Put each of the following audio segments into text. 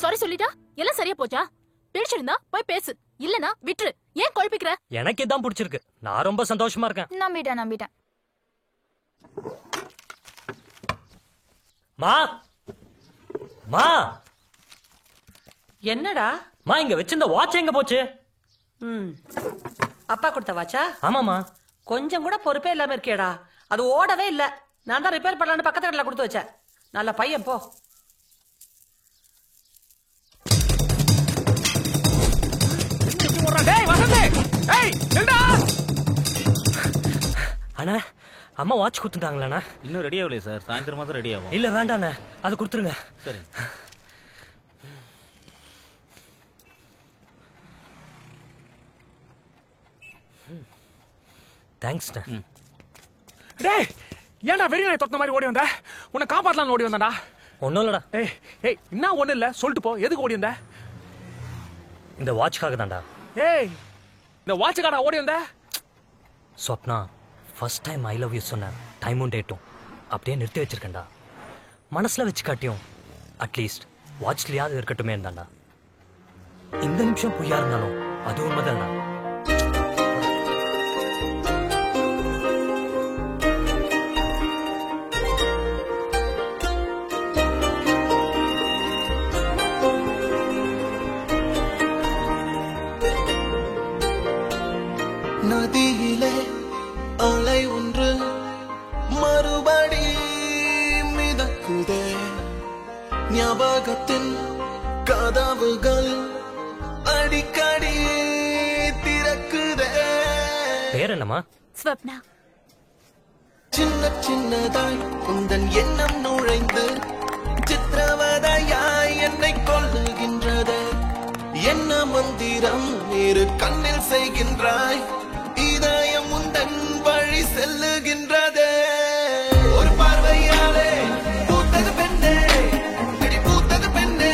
Sorry சொல்லிட்டா எல்லாம் சரியா போச்சா? பிடிச்சிருந்தா போய் பேசு, இல்லனா விட்டுரு. ஏன் குழப்பிக்கிற? எனக்கு இதான் பிடிச்சிருக்கு. நான் ரொம்ப சந்தோஷமா இருக்கேன். நம்பிட்டேன். மா மா என்னடா? மா இங்க வச்சிருந்த வாட்ச் எங்க போச்சு? அப்பா கொடுத்த வாட்சா? ஆமாமா. கொஞ்சம் கூட பொறுப்பே இல்லாம இருக்கேடா. அது ஓடவே இல்ல. நான் தான் ரிப்பேர் பண்ணலான்னு பக்கத்து கடையில கொடுத்து வச்சேன். நல்ல பையன் போ. அண்ணா அம்மா வாட்ச் கொடுத்துட்டாங்களா? இன்னும் ரெடி ஆகலையே சார். சாயந்தரமா தான் ரெடி ஆகும். இல்ல வேண்டாண்ணே, அது கொடுத்துருங்க. சரி. தேங்க்ஸ்ண்ணே. டேய் ஏன்டா வெறி நாய் தொட்ட மாதிரி ஓடி வந்த? உன்னை காப்பாத்தலாம்னு ஓடி வந்தாடா. ஒன்னும் இல்லடா. ஏய் என்ன ஒண்ணு இல்ல சொல்லிட்டு போ. எதுக்கு ஓடி வந்த? இந்த வாட்ச்காக தான்டா. ஏய் இந்த வாட்சுக்காடா ஓடி வந்த? Swapna first time I love you சொன்னேன். டைமும் டேட்டும் அப்படியே நிறுத்தி வச்சிருக்கேன்டா. மனசுல வச்சு காட்டியும் அட்லீஸ்ட் வாட்ச்லயாவது இருக்கட்டுமே இருந்தாண்டா. இந்த நிமிஷம் பொய்யா இருந்தாலும் அது உண்மைதான்டா. நதியிலே அலை ஒன்று மறுபடி மிதக்குதே. ஞாபகத்தின் கதவுகள் அடிக்கடி திறக்குதே. பேர் என்னமா? ஸ்வப்னா. சின்ன சின்னதாய் உந்தன் எண்ணம் நுழைந்து சித்திரவதையாய் என்னை கொல்லுகின்றது. என்ன மந்திரம் இரு கண்ணில் செய்கின்றாய்? இதயம் உந்தன் வழி செல்லுகின்றது. ஒரு பார்வையாலே பூத்தது பெண்ணே, பிடி பூத்தது பெண்ணே.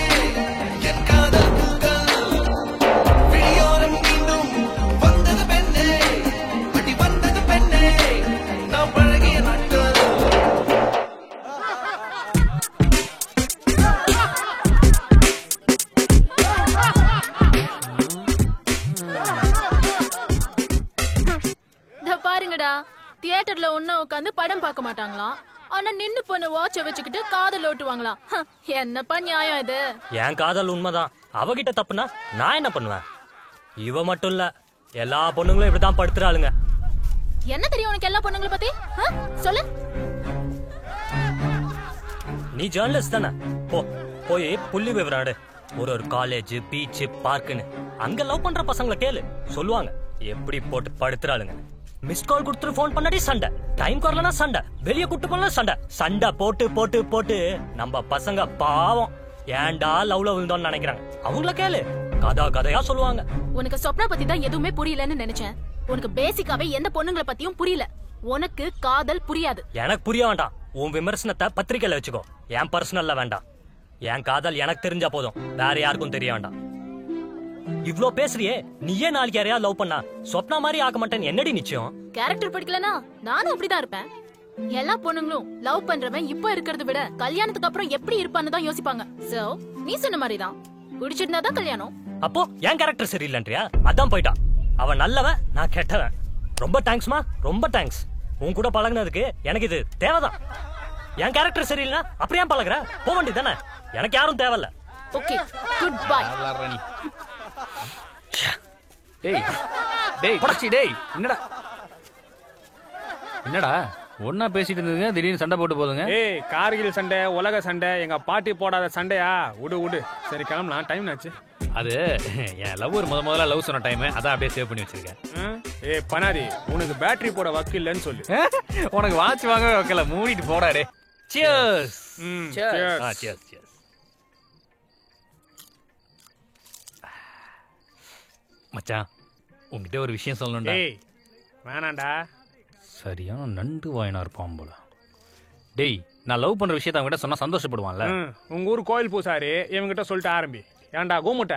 என் காதல் பூக்கள் விழியோரம் மீண்டும் வந்தது பெண்ணே, அடி வந்தது பெண்ணே. நான் பழகிய நாட்கள். பாருங்கடா, தியேட்டர்ல ஒண்ணு உட்காந்து படம் பார்க்க மாட்டாங்களாம். ஆனா நின்னு போன வாட்ச வச்சுக்கிட்டு காதல் ஓட்டுவாங்களாம். என்னப்பா நியாயம் இது? என் காதல் உண்மைதான். அவகிட்ட தப்புனா நான் என்ன பண்ணுவேன்? இவ மட்டும் இல்ல, எல்லா பொண்ணுங்களும் இப்படிதான் படுத்துறாளுங்க. என்ன தெரியும் உனக்கு எல்லா பொண்ணுங்களை பத்தி? சொல்லு. நீ ஜேர்னலிஸ்ட் தானே? போய் புள்ளி விவரம் ஒரு காலேஜ், பீச், பார்க்குன்னு அங்க லவ் பண்ற பசங்களை கேளு, சொல்லுவாங்க எப்படி போட்டு படுத்துறாளுங்க. மிஸ் கால் கொடுத்துட்டு போன் பண்ணாடி சண்டை, டைம் வரலனா சண்டை, வெளியே கூட்டு போனா சண்டை. சண்டை போட்டு போட்டு போட்டு நம்ம பசங்க பாவம் ஏன்டா லவ்ல விழுந்தோன்னு நினைக்கிறாங்க. அவங்கள கேளு, கதையா சொல்லுவாங்க. உனக்கு சொப்னா பத்தி தான் எதுவுமே புரியலன்னு நினைச்சேன். உனக்கு பேசிக்காவே எந்த பொண்ணுங்களை பத்தியும் புரியல. உனக்கு காதல் புரியாது. எனக்கு புரிய வேண்டாம். உன் விமர்சனத்தை பத்திரிக்கையில வச்சுக்கோ, என் பர்சனல்ல வேண்டாம். என் காதல் எனக்கு தெரிஞ்சா போதும், வேற யாருக்கும் தெரிய வேண்டாம். இவ்ளோ பேசுறியே, நீயே நாளைக்கு யாரையா லவ் பண்ணா சொப்னா மாதிரி ஆக மாட்டேன்னு என்னடி நிச்சயம்? கேரக்டர் படிக்கலனா நானும் அப்படிதான் இருப்பேன். எல்லா பொண்ணுங்களும் லவ் பண்றவன் இப்ப இருக்கிறத விட கல்யாணத்துக்கு அப்புறம் எப்படி இருப்பான்னு தான் யோசிப்பாங்க. சோ நீ சொன்ன மாதிரிதான், பிடிச்சிருந்தாதான் கல்யாணம். அப்போ என் கேரக்டர் சரியில்லைன்றியா? அதான் போயிட்டான். அவன் நல்லவன், நான் கெட்டவன். ரொம்ப தேங்க்ஸ்மா, ரொம்ப தேங்க்ஸ். உன் கூட பழகுனதுக்கு எனக்கு இது தேவைதான். என் கேரக்டர் சரியில்லைனா அப்படியே பழகுற, போக வேண்டியதானே? எனக்கு யாரும் தேவையில்ல. Okay, good bye. என்னடா ஒன்னா பேசிட்டு இருந்ததுங்க, திடீர்னு சண்டை போட்டு போதுங்க. ஏய் கார்கில் சண்டை, உலக சண்டை, எங்க பாட்டி போடாத சண்டையா? விடு. சரி கிளம்பலாம், டைம் ஆச்சு. அது என் லவ் முதல்ல லவ் சொன்ன டைம், அதான் அப்படியே சேவ் பண்ணி வச்சிருக்கேன். ஏய் பனாரி, உனக்கு பேட்டரி போட வக்கில்லன்னு சொல்லு. உனக்கு வாட்ச் வாங்க வைக்கல, மூடிட்டு போடாடே. சியர்ஸ். சியர்ஸ். மச்சான், உங்ககிட்ட ஒரு விஷயம் சொல்லணும்டா. டேய் வேணாண்டா. சரியான நண்டு வாயினா இருப்பான் போல. டேய், நான் லவ் பண்ற விஷயத்த அவங்ககிட்ட சொன்னா சந்தோஷப்படுவான்ல. உங்க ஊர் கோயில் பூசாரி இவங்கிட்ட சொல்லிட்டு ஆரம்பி. ஏன்டா கூமுட்ட,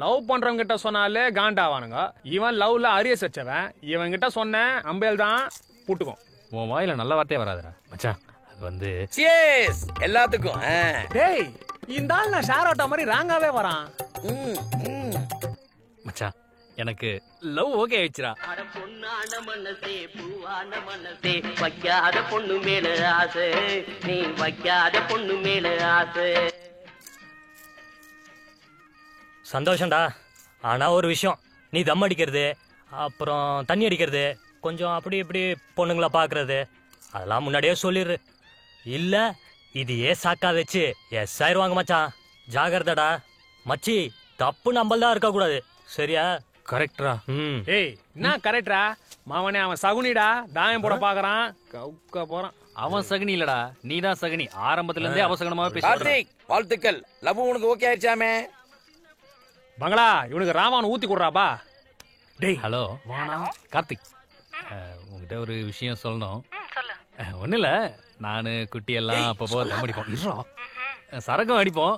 லவ் பண்றவங்க கிட்ட சொன்னாலே காண்டாவானுங்க. இவன் லவ்ல அரியஸ் வச்சவன், இவன் கிட்ட சொன்ன அம்பேல் தான் புட்டுக்கும். உன் வாயில நல்ல வார்த்தையே வராதுடா மச்சான். அது வந்து எல்லாத்துக்கும். டேய் இந்த ஆள் நான் ஷேர் ஆட்டோ மாதிரி ராங்காவே வரான். மச்சான் எனக்கு லவ் ஓகே ஆயிடுச்சுடா. அட பொண்ணான மனசே பூவான மனசே வைக்காத பொண்ணு மேல ஆசை, நீ வைக்காத பொண்ணு மேல ஆசை. சந்தோஷம்டா. ஆனா ஒரு விஷயம், நீ தம் அடிக்கிறது அப்புறம் தண்ணி அடிக்கிறது கொஞ்சம் அப்படி இப்படி பொண்ணுங்கள பாக்குறது அதெல்லாம் முன்னாடியே சொல்லிடுற. இல்ல இது சாக்கா வச்சு எஸ் ஆயிருவாங்க மச்சான். ஜாகிரதடா மச்சி. தப்பு நம்மள்தான் இருக்க கூடாது, சரியா? கரெக்டா? ஏய் என்ன கரெக்டா மாவனே? அவன் சகுனிடா, தாயம் போட பாக்குறான், கவுக்க போறான். அவன் சகுனி இல்லடா, நீ தான் சகுனி. ஆரம்பத்துல இருந்தே அவசகனமாவே பேசுற. கார்த்திக் வாழ்த்துக்கள், லவ் உனக்கு ஓகே ஆயிடுச்சாமே. பங்களா இவனுக்கு ராமான் ஊத்தி கொடுறாப்பா. டேய் ஹலோ கார்த்திக், உங்ககிட்ட ஒரு விஷயம் சொல்லணும். ஒன்றும் இல்லை, நான் குட்டியெல்லாம் அப்பப்போ தம் அடிப்போம், சரகம் அடிப்போம்.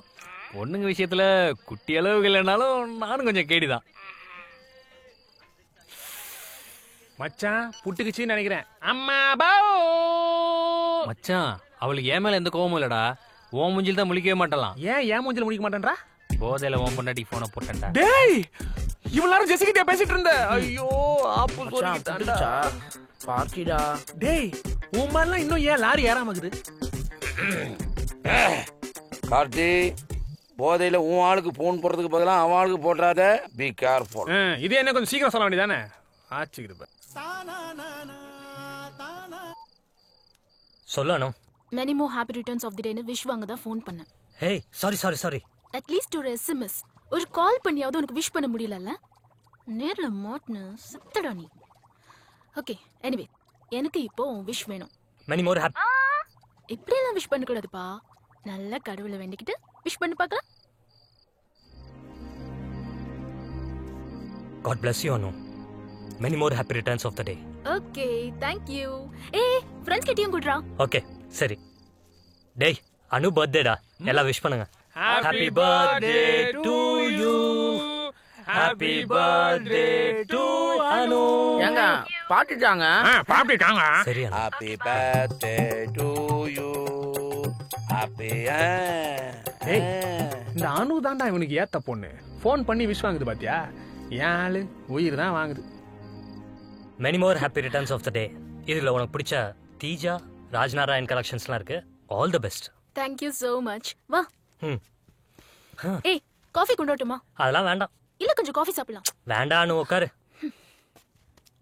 பொண்ணுங்க விஷயத்துல குட்டி அளவுக்கு இல்லைனாலும் நானும் கொஞ்சம் கேடிதான். மச்சான் புட்டுக்குச்சின்னு நினைக்கிறேன். அம்மா பாவ் மச்சான் அவளுக்கு ஏன் மேல எந்த கோவமும் இல்லடா. ஓ மூஞ்சில் தான் முழிக்கவே மாட்டலாம். ஏன் மூஞ்சில முடிக்க மாட்டேன்றா? போதையில ஓம் பொண்டாட்டி போனை போட்டேன்டா. டேய் இவ்வளவு நேரம் ஜெசிகிட்ட பேசிட்டு இருந்த. ஐயோ ஆப்பு சொல்லிட்டான்டா. பாக்கிடா. டேய் உன் மாதிரிலாம் இன்னும் ஏன் லாரி ஏறாமக்குது? கார்த்தி போதையில உன் ஆளுக்கு போன் போடுறதுக்கு பதிலாக அவன் ஆளுக்கு போட்டுறாத. Be careful. இது என்ன கொஞ்சம் சீக்கிரம் சொல்ல வேண்டியதானே? ஆச்சுக்குது சொல்லணும். Many more happy returns of the day னு விஷ் வாங்க தான் ஃபோன் பண்ணேன். Hey sorry. அட்லீஸ்ட் ஒரு எஸ்எம்எஸ், ஒரு கால் பண்ணியாவது உனக்கு விஷ் பண்ண முடியலல்ல? நேர்ல மாட்னு சுத்தடா நீ. ஓகே எனிவே, எனக்கு இப்போ விஷ் வேணும். many more happy. இப்படியெல்லாம் விஷ் பண்ண கூடாதுப்பா. நல்ல கடவுளை வேண்டிக்கிட்டு விஷ் பண்ணி பார்க்கலாம். God bless you Anu. many more happy returns of the day. Okay thank you. ஏய் ஃப்ரெண்ட்ஸ் கிட்டயும் கூட்றா. ஓகே சரி. டேய் அனு பர்த்டேடா, எல்லாம் விஷ் பண்ணுங்க. Happy birthday to you. Happy birthday to Anu. ஏங்க பாட்டிட்டாங்க. பாப்பிட்டாங்க. சரி Anu. Happy birthday to you. Happy. இந்த அனு தான்டா இவனுக்கு ஏத்த பொண்ணு. ஃபோன் பண்ணி விஷ் வாங்குது பாத்தியா? என் ஆளு உயிர் தான் வாங்குது. many more happy returns of the day. இதுல உனக்கு பிடிச்ச தீஜா ராஜ்நாராயண் கலெக்ஷன்ஸ்லாம் இருக்கு. All the best. Thank you so much. வா. ம். ஏய் காஃபி கொண்டு வரட்டுமா? அதெல்லாம் வேண்டாம். இல்ல கொஞ்சம் காஃபி சாப்பிடலாம். வேண்டாம் அனு, உட்காரு.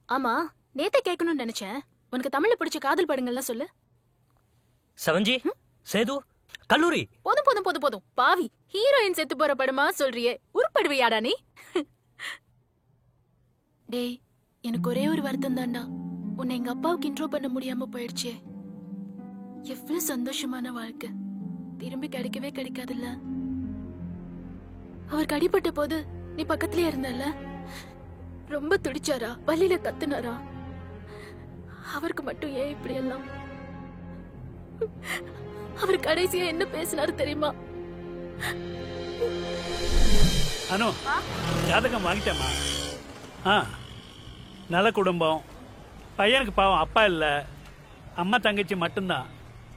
ஆமா நேத்தே கேட்கணும்னு நினைச்சேன். உனக்கு தமிழ்ல பிடிச்ச காதல் படங்கள்லாம் சொல்லு. செவன்ஜி, சேது, கல்லூரி. போதும் பாவி, ஹீரோயின் செத்து போற படமா சொல்றியே, உருப்படுவியாடா நீ? டேய் எனக்கு ஒரே ஒரு வருத்தம் தான்டா, உன்னை எங்க அப்பாவுக்கு இன்ட்ரோ பண்ண முடியாம போயிடுச்சே. எவ்வளவு சந்தோஷமான வாழ்க்கை திரும்பி கிடைக்கவே கிடைக்காதுல்ல. அவருக்கு அடிபட்ட போது நீ பக்கத்திலே இருந்தல்ல, ரொம்ப துடிச்சாரா, வலியில கத்துனாரா? அவருக்கு மட்டும் ஏன் இப்படி எல்லாம்? அவர் கடைசியா என்ன பேசினாரு தெரியுமா? அனு ஜாதகம் வாங்கிட்டேம்மா. நல்ல குடும்பம், பையனுக்கு பாவம் அப்பா இல்லை, அம்மா தங்கச்சி மட்டும்தான்.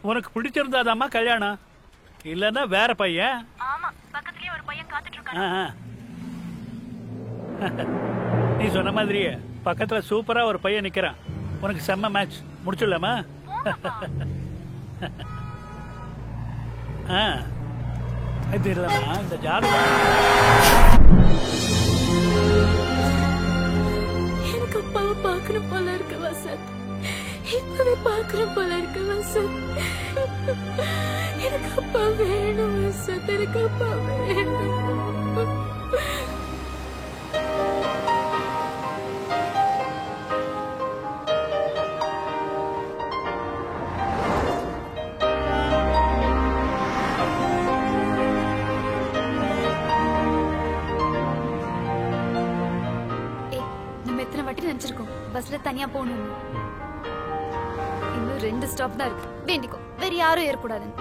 உனக்கு பிடிச்சிருந்தாதாம்மா கல்யாணம், இல்லைன்னா வேற பையன். நீ சொன்ன மாதிரியே பக்கத்துல சூப்பரா ஒரு பையன் நிக்கிறான். உனக்கு செம்ம மேட்ச், முடிச்சுடலாமா? இது இல்லைம்மா இந்த ஜாதகம். எனக்கு அப்பாவை பார்க்கணும் போல இருக்கு வசந்த், இப்பவே பார்க்கணும் போல இருக்கு வசந்த். எனக்கு அப்பா வேணும் வசந்த், எனக்கு அப்பா வேணும். நினைச்சிருக்கோம் பஸ்ல தனியா போகணும். இன்னும் 2 ஸ்டாப் தான் இருக்கு, வேண்டிக்கோ வேற யாரும் ஏறக்கூடாதுன்னு.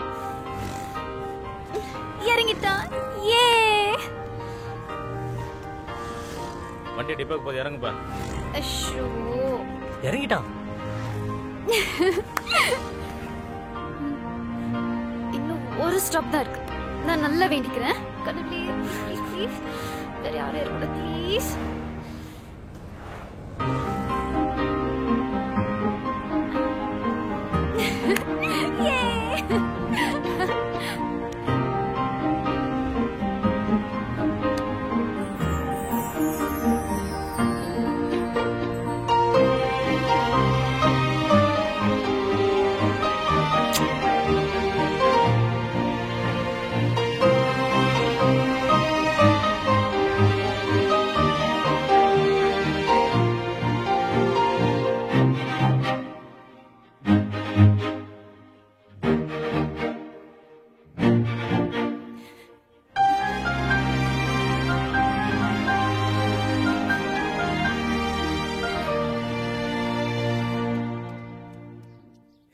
இறங்கிட்டா ஏ வண்டி டிப்போக்கு போய் இறங்குப்பா. அஷோ இறங்கிட்டான். இன்னும் ஒரு ஸ்டாப் தான் இருக்கு, நான் நல்லா வேண்டிக்கிறேன் கடவுளே ப்ளீஸ் ப்ளீஸ் வேற யாரும் இருக்கக்கூடாது ப்ளீஸ்.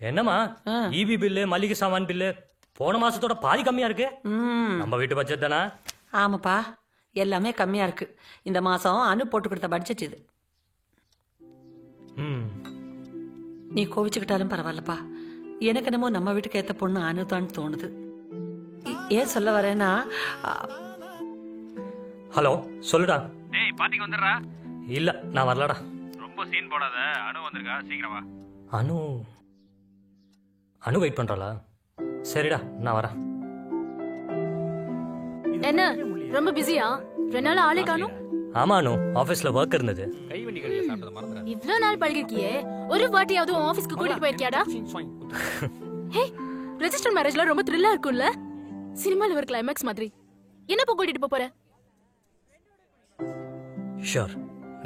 என்னம்மா ஈபி பில்லு மளிகை சாமான் பில்லு போன மாசத்தோட பாதி கம்மியா இருக்கு. நம்ம வீட்டு பட்ஜெட் தானே? ஆமாப்பா, எல்லாமே கம்மியா இருக்கு. இந்த மாசம் அனு போட்டு கொடுத்த பட்ஜெட் இது. நீ கோவிச்சுக்கிட்டாலும் பரவாயில்லப்பா. எனக்கு என்னமோ நம்ம வீட்டுக்கு ஏத்த பொண்ணு அனுதான்னு தோணுது. ஏன் சொல்ல வரேன்னா, ஹலோ சொல்லுடா. டேய் பாட்டிக்கு வந்துடுறா. இல்ல நான் வரலடா. ரொம்ப சீன் போடாத, அனு வந்திருக்கா, சீக்கிரம் வா. அனு வெயிட் பண்றாளா? சரிடா நான் வரேன். என்ன ரொம்ப பிஸியா? 2 நாள் ஆளே காணோம். ஆமா அனு, ஆபீஸ்ல ஒர்க் இருந்தது. கைவண்டி கடையில சாப்பிட்டத மறந்துறேன். இவ்ளோ நாள் பழகிருக்கியே, ஒரு வாட்டியாவது ஆபீஸ்க்கு கூட்டிட்டு போயிருக்கியாடா? ஹே, ரெஜிஸ்டர் மேரேஜ்ல ரொம்ப த்ரில்லா இருக்கும்ல, சினிமால ஒரு கிளைமாக்ஸ் மாதிரி. என்ன போ கூட்டிட்டு போற? ஷூர்,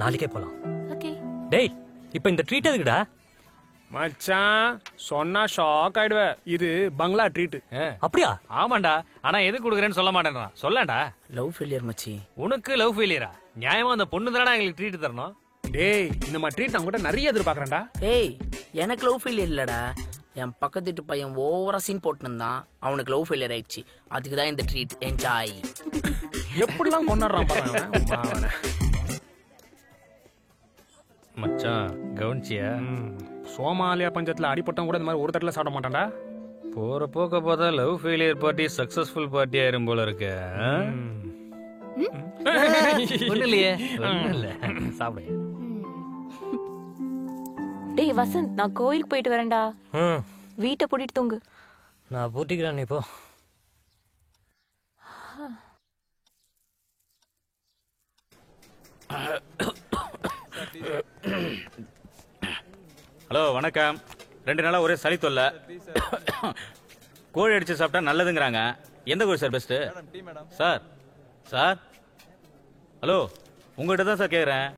நாளைக்கே போலாம். ஓகே. டேய் இப்போ இந்த ட்ரீட் எதுக்குடா? மச்சான் சொன்னா ஷாக் ஆயிடுவ. இது பங்களா ட்ரீட். அப்படியா? ஆமாண்டா, ஆனா எது கொடுக்குறேன்னு சொல்ல மாட்டேன்றான். சொல்லடா. லவ் ஃபெயிலியர் மச்சி. உனக்கு லவ் ஃபெயிலியரா? நியாயமா அந்த பொண்ணு தானடா எங்களுக்கு ட்ரீட் தரணும். டேய் இந்த மாதிரி ட்ரீட் நான் கூட நிறைய எதிர்பார்க்கறேன்டா. ஏய் எனக்கு லவ் ஃபெயிலியர் இல்லடா, என் பக்கத்து வீட்டு பையன் ஓவரா சீன் போட்டுருந்தான், அவனுக்கு லவ் ஃபெயிலியர் ஆயிடுச்சு. அதுக்கு தான் இந்த ட்ரீட். என்ஜாய். எப்படிலாம் கொண்டாடுறான் பாருங்க. மச்சான் கவனிச்சியா? சோமாலியா பஞ்சத்துல அடிப்பட்டம் கூட இந்த மாதிரி ஒரு தட்டில் சாப்பிட மாட்டான்டா. போற போக்க பார்த்தா love failure party successful party ஆயிரும் போல இருக்கு. ஒண்ணு இல்லையே, ஒண்ணு இல்ல, சாப்பிடுங்க. டேய் வசந்த், நான் கோயிலுக்கு போயிட்டு வரேன்டா. வீட்டை பூட்டிட்டு தூங்கு. நான் பூட்டிக்கிறேன் இப்போ. ஹலோ வணக்கம். 2 நாளா ஒரே சளி தொல்லை. கோழி அடிச்சு சாப்பிட்டா நல்லதுங்கிறாங்க. எந்த கோழி sir best? Sir sir hello, உங்ககிட்ட தான் சார் கேட்குறேன்.